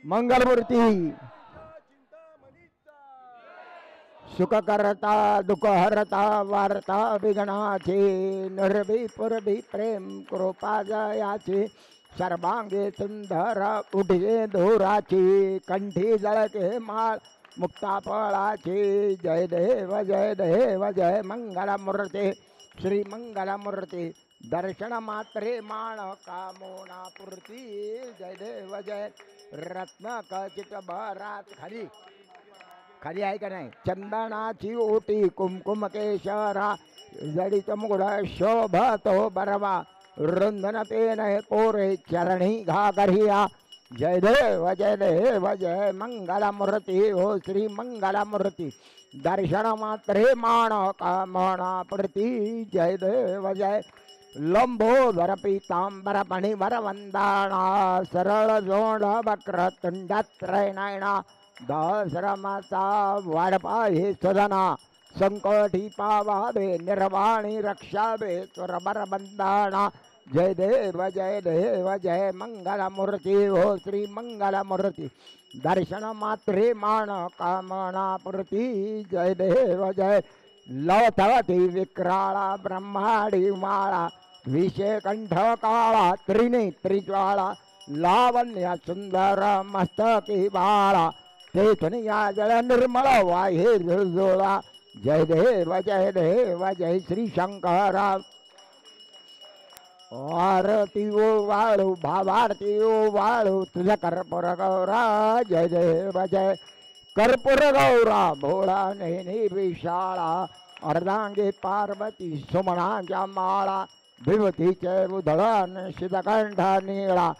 मंगलमूर्ती सुख करता दुःख हरता वार्ता विघ्नाचे निर्भीपुरभी प्रेम कृपा जयाचे सर्वांगे सुंदर उठे धोराची कंठी जळके माळ मुक्ता फळाची जय देव जय मंगलमूर्ती श्री मंगलमूर्ती दर्शन मात्रे माण कामोना पूर्ती जय देव जय रत्न कचित भरात खाली खाली आहे का नाही चंदनाची ओटी कुमकुम केशरा जडित मुगड शोभतो बरवा रुंदन तेन कोरे चरणी घागरिया जय देव जय मंगलमूर्ती हो श्री मंगलमूर्ती दर्शन मात्रे माण कामना प्रती जय देव जय लंबोदर पीतांबर पणिवर वंदाना सरळ जोड वक्र तुंडत्रय नयना दशरमाचा वाडपा हे सदना संकटी पावावे निर्वाणी रक्षावे स्वरबर बंदाना जय देव जय मंगलमूर्ती हो श्री मंगलमूर्ती दर्शन मात्रे मान कामना पूर्ती जय देव जय लवथवती विक्राळा ब्रह्माडी माळा विषय कंठ काळा त्रिनेत्री ज्वाळा लावण्य सुंदर मस्तकी बाळा तेथून या जळ निर्मळ वाहे जुळजुळा जय देव जय श्री शंकरा आरती ओ वाळू भावारती ओ वाळू तुझा कर्पूर गौरा जय देव जय कर्पूर गौरा भोळा नेहमी विशाळा अर्धांगी पार्वती सुमनाच्या माळा विभूतीचे उधळण शितकंठा निळा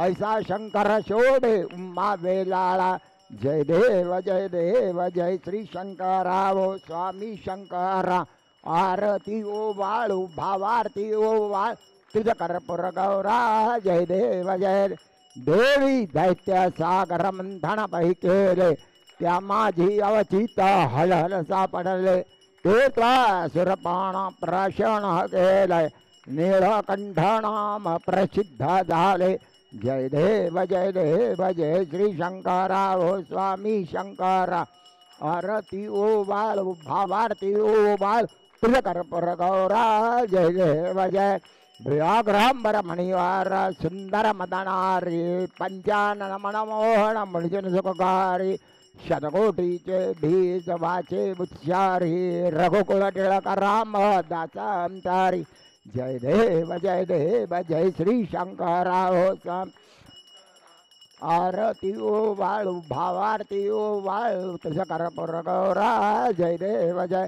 ऐसा शंकर शोभे उम्मा वेलाळा जय देव जय श्री शंकराव स्वामी शंकरा आरती ओ वाळू भावारती ओ वाळ तुझ कर्पूर गौरा जय देव जय देवी दैत्य सागर मंथन पैकेले त्या माझी अवचित हळहल सापडले ते त्वा सुरपाणा प्रशण केले नीळकंठ नाम प्रसिद्ध झाले जय देव जय श्री शंकराव स्वामी शंकरा आरती ओ वाळू भावारती ओ वाळ तुझ कर्पूर गौरा जय देव जय व्याघ्रांबर मणिवार सुंदर मदनारी पंचानन मनमोहन मुनिजन सुखकारी शतकोटीचे बीज वाचे उच्चारी रघुकुल टिळक राम दासांतारी जय देव जय श्री शंकराव आरती ओ वाळू भावारती ओ वाळू तुझ कर्पूर गौरा जय देव जय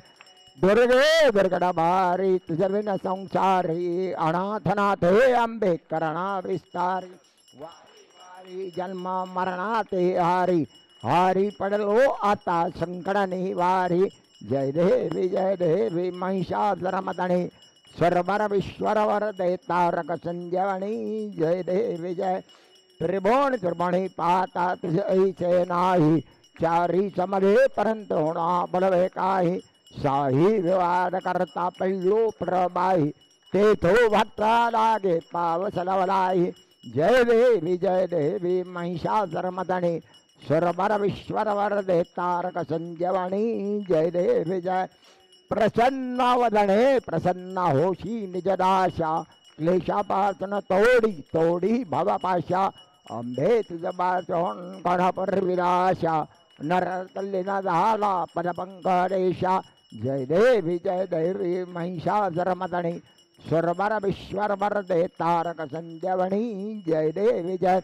दुर्गे दुर्गड भारी तुझ विन संसारी अनाथनाथ हे अंबे करणा विस्तारी वारी जन्म मरणाते हारी हारी पडलो आता संकट निवारी जय देवी महिषासुरमर्दिनी सर्वर विश्वरवर दे तारक संजीवनी जय देवी जय त्रिभुवनी पाहता तुझ ऐसे नाही चारी समदे परंतु होणा बलवे काही साही विवाद करता पैलो प्रबाई तेथो भट्टा लागे पावस लवलाई जय देवी महिषासुरमर्दिनी सर्वर विश्वरवर दे तारक संजीवनी जय देवी जय प्रसन्न वदने प्रसन्न होशी निजदाशा क्लेशापासून तोडी भवपाशा अंबे तुझ बाजून गणपर विलाशा नर कल्लिन झाला पदपंकडेशा जय देवी महिषासुरमर्दिनी सर्वर विश्वरवर दे तारक संजीवनी जय देवी जय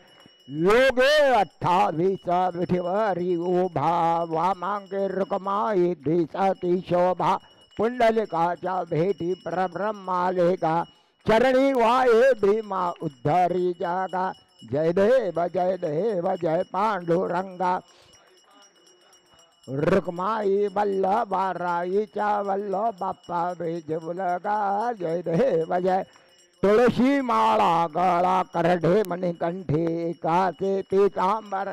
योगे 28 विठीवरी उभा वामांगे रुक्माई दिसती शोभा पुंडलिकाच्या भेटी परब्रह्मालेगा चरणी वाये भीमा उद्धरी जागा जय देव जय पांडुरंगा रुक्माई वल्लभा राईच्या वल्लभ बाप्पा बेजबुलगा जय देव जय तुळशी माळा गळा करढे मणिकंठी काचे पीतांबर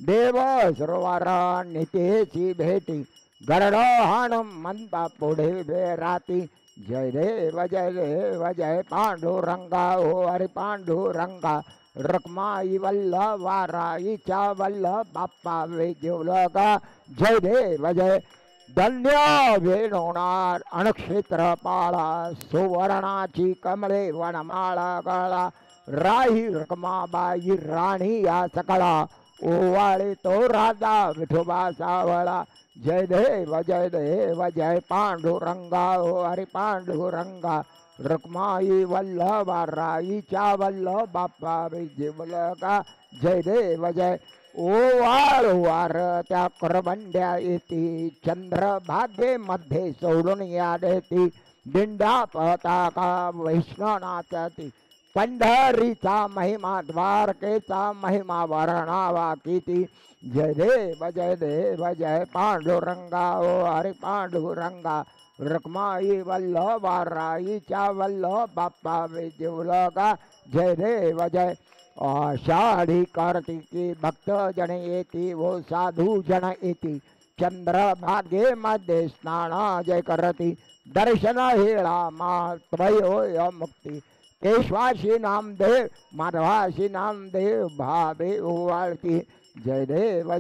देव सरोवर नितेची भेटी गरड हाणून म्हणता पुढे बेराती जय देव जय पांडुरंगा ओ हरी पांडुरंगा रखमाई वल्लभाराईच्या वल्लभ बाप्पा विजुलगा जय देव जय धन्य वेणोनार अनक्षेत्र पाळा सुवर्णाची कमळे वनमाळा गळा राही रखमाबाई राणी या सकळा ओवाळे तो राजा विठोबा सावळा जय देव जय पांडुरंगा ओ हरी पांडुरंगा रखमाई वल्लभाराईच्या वल्लभ बाप्पा विजुलगा जय देव जय ओवाळवार त्या करबंड्या येती चंद्रभागेमध्ये सोडून या देती दिंडा पताका वैष्णवनाथती पंढरीचा महिमा द्वारकेचा महिमा वर्णावा किती जय देव जय पांडुरंगा ओ हरी पांडुरंगा रखमाई वल्लभाराईच्या वल्लभ बाप्पा विजुलगा जय देव जय आषाढी कार्तिकी भक्त जन येती वो साधू जन येती चंद्रभागे मध्ये स्नान जय करती दर्शन हेळा मात्रयोय मुक्ती केशवाशी नामदेव माधवाशी नामदेव भावे ओवाळती जय देव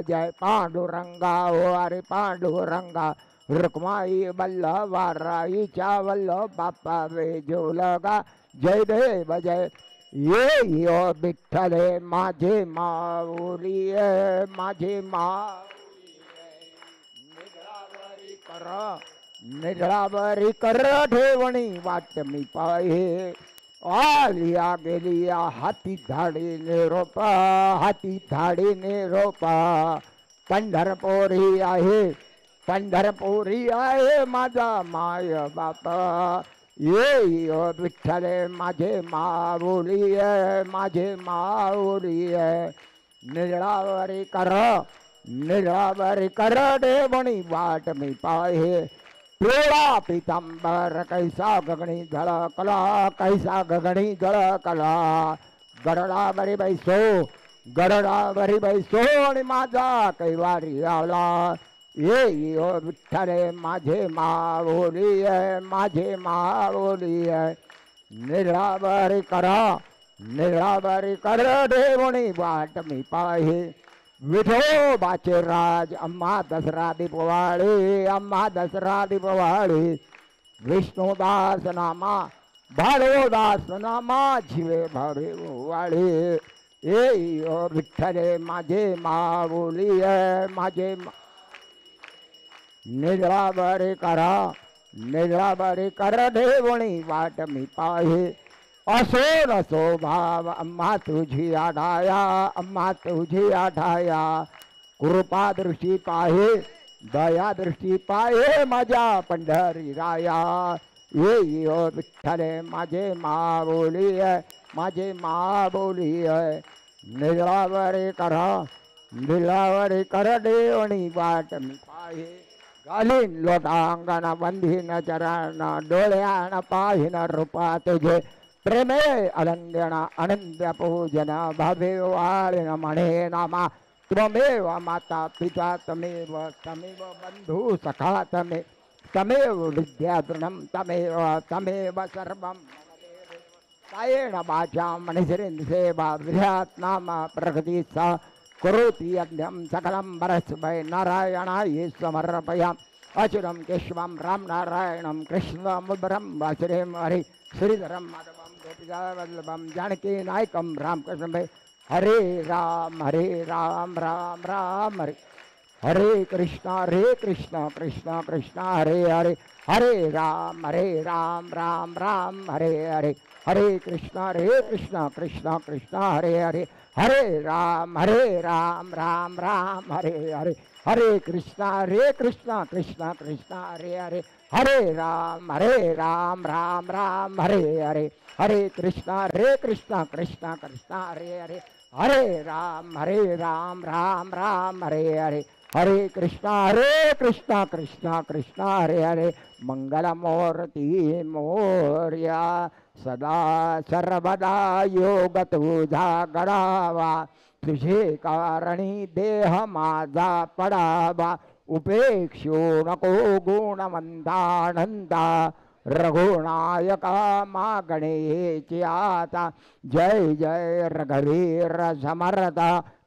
जय पांडुरंगा ओ हरी पांडुरंगा रखमाई वल्लभाराईच्या वल्लभ बाप्पा विजुलगा जय देव जय ये यो विठ्ठले माझे माऊली माझे माऊली निद्रावरी कर ठेवणी वाट मी पाहे आलिया गेलिया हाती धाडीने रोपा पंढरपुरी आहे माझा माय बापा ये विठ्ठले माझे माऊली निळावरी कर देवणी वाट मी पाहे पिवळा पितांबर कैसा गगणी झळकला गडडावरी बैसो आणि माझा कैवारी आला ये विठ्ठले माझे माऊली निळावरी कर देवणी वाट मी पाहे विठोबाचे राज अम्मा दसरा दीपवाळे विष्णुदास नामा भाडोदास नामा जीवे भावे वाळे ये विठ्ठले माझे माऊली निद्रावरी कर देवणी वाट मी पाहे असो नसो भाव अम्मा तुझी आढाया कृपा दृष्टी पाहे दया दृष्टी पाहे माझ्या पंढरी राया ये विठ्ठले माझे माऊली निद्रावरी कर देवणी वाट मी पाहे घालीन लोटांगण बंधीन चरण डोळ्यान पाहिन रूपा तुझे प्रेमे अनंत पूजन भावे वाळीन म्हणे नामा त्वमेव माता पिता तमेव बंधू सखा तमेव विद्यातृणं तमेव सर्वं कायेन वाचा मनसेवा विद्यात् नाम प्रकृति सा करोति यज्ञं सकलं परस्मै नारायणाय समर्पयामि अच्युतं केशवं राम नारायणं कृष्णमुद्रं वासुदेवं हरि श्रीधरं माधवं गोपिकावल्लभं जानकी नायकं रामकृष्ण हरे राम राम राम हरे कृष्ण कृष्ण कृष्ण हरे हरे हरे राम राम राम हरे हरे हरे कृष्ण कृष्ण कृष्ण हरे हरे हरे राम राम राम हरे हरे हरे कृष्ण कृष्ण कृष्ण हरे हरे हरे राम राम हरे हरे हरे कृष्ण कृष्ण कृष्ण हरे हरे हरे राम राम हरे हरे हरे कृष्ण कृष्ण हरे हरे मंगलमूर्ती मोर्या सदा सर्वदा योग तुझा गडावा तुझे कारणी देह माझा पडावा उपेक्षो नको गुणवंतानंदा रघुनायका मागणेची आता जय जय रघुवीर समर्थ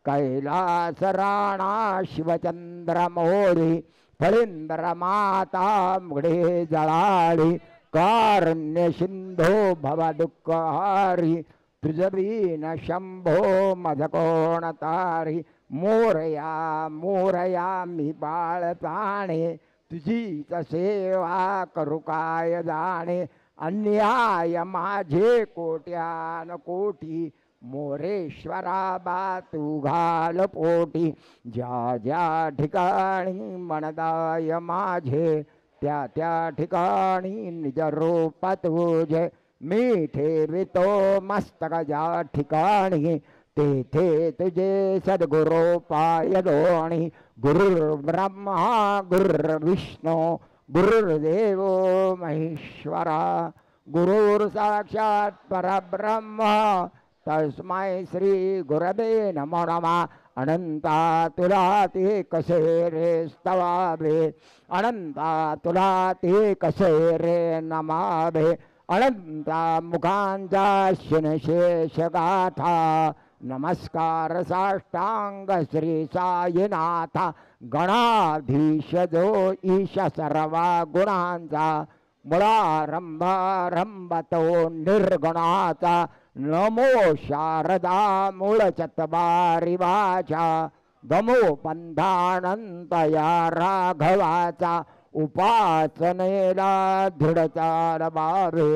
कैलास राणा शिवचंद्र मोरी फळींद्र माता मुळे जळाळी कारुण्य सिंधो भव दुःखहारी तुझबीन शंभो मज कोण तारी मोरया मोरया मी बाळताणे तुझीच सेवा करू काय जाणे अन्याय माझे कोट्यान कोटी मोरेश्वरा बा तू घाल पोटी ज्या ज्या ठिकाणी मनदाय माझे त्या त्या ठिकाणी निज रूप तुझे मी ठेवितो मस्तक ज्या ठिकाणी तेथे तुझे सद्गुरू पाय दोणी गुरुर्ब्रह्मा गुरुर्विष्णू गुरुर्देव महेश्वरा गुरुर साक्षात परब्रह्म तस्मै श्री गुरवे नमो नमः अनंता तुला ते कसे रे स्तवावे अनंता तुला ते कसे रे नमावे अनंता मुखांचा शिनशेष गाथा नमस्कार साष्टांग श्री साईनाथा गणाधीश जो ईश सर्वा गुणांचा मुळारंभ तो निर्गुणाचा नमो शारदा मूळ चतबारी वाचा गमो पंधानंतया राघवाचा उपासनेला दृढचार भावे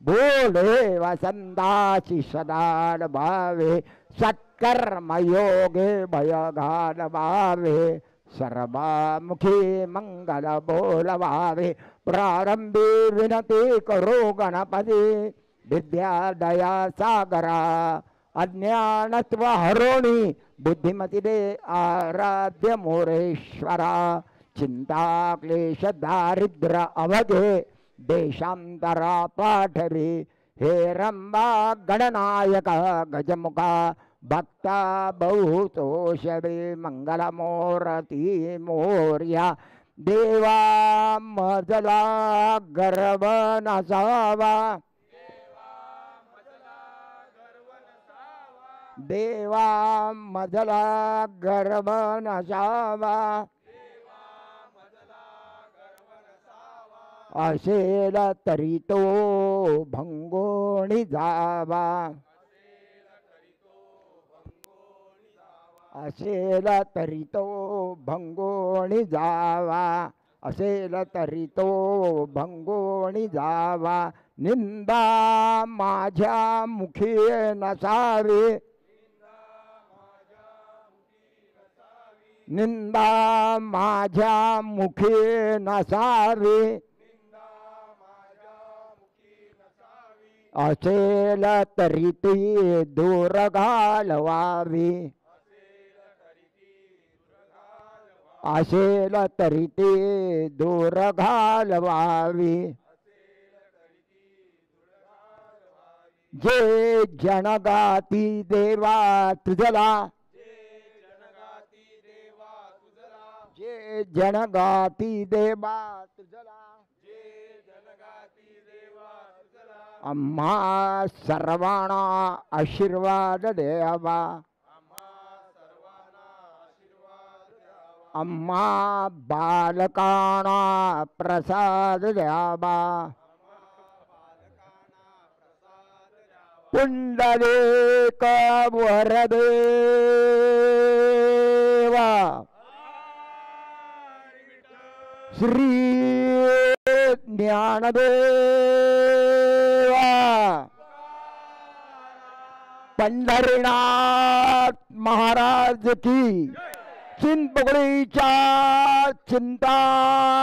बोले वसंताची सदान भावे सत्कर्म योगे भयघान भावे सर्वामुखी मंगल बोलवावे प्रारंभी विनती करो गणपती विद्या दया सागरा अज्ञानत्व हरोणी बुद्धिमती दे आराध्य मोरेश्वरा चिंता क्लेश दारिद्र अवघे देशांतरा पाठवी हे रंबा गणनायक गजमुखा भक्ता बहुतोषवे मंगल मोरती मोर्या देवा मजला गर्व नसावा देवा मजला गर्व नसावा असेल तरी तो भंगोणी जावा असेल तरी तो भंगोणी जावा असेल तरी तो भंगोणी जावा निंदा माझ्या मुखी नसावी निंदा माझ्या मुखी नसावी असेल तरी ती दूर घालवावी असेल तरी ती दूर घालवावी जे जनगाती देवा तुझला जे जनगाती देवा तुझला आम्हा सर्वांना आशीर्वाद द्यावा आम्हा बालकांना प्रसाद द्यावा पुंडलिक वरदेवा श्री ज्ञानदेवा पंढरीनाथ महाराज की चिंतपुरीच्या चिंतामणीचा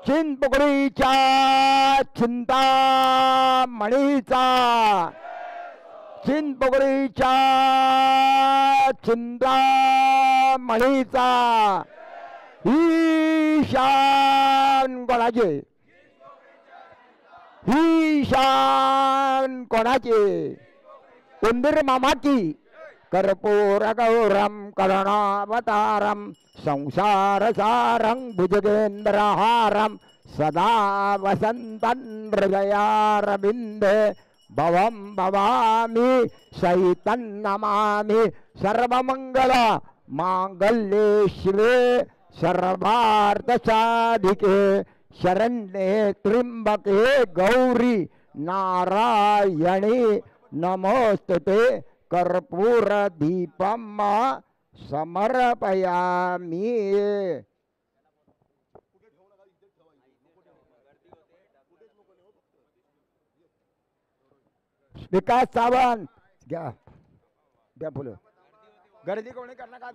चिंतपुरीच्या चिंतामणीचा चिंतपुरीच्या चिंतामणीचा ईशान कोणाचे ईशान कोणाचे उंदीर मामा की कर्पूरगौरं करुणावतारं संसारसारं भुजगेन्द्रहारं सदा वसन्तं हृदयारविन्दे भवं भवामि सहितं नमामि सर्वमङ्गल माङ्गल्ये शिवे सर्वार्थसाधिके शरण्ये त्र्यंबके गौरी नारायणी नमोस्तुते कर्पूर दीपम समर्पयामि। विकास सावंत घ्या फुलं गर्दी कोणी करणार का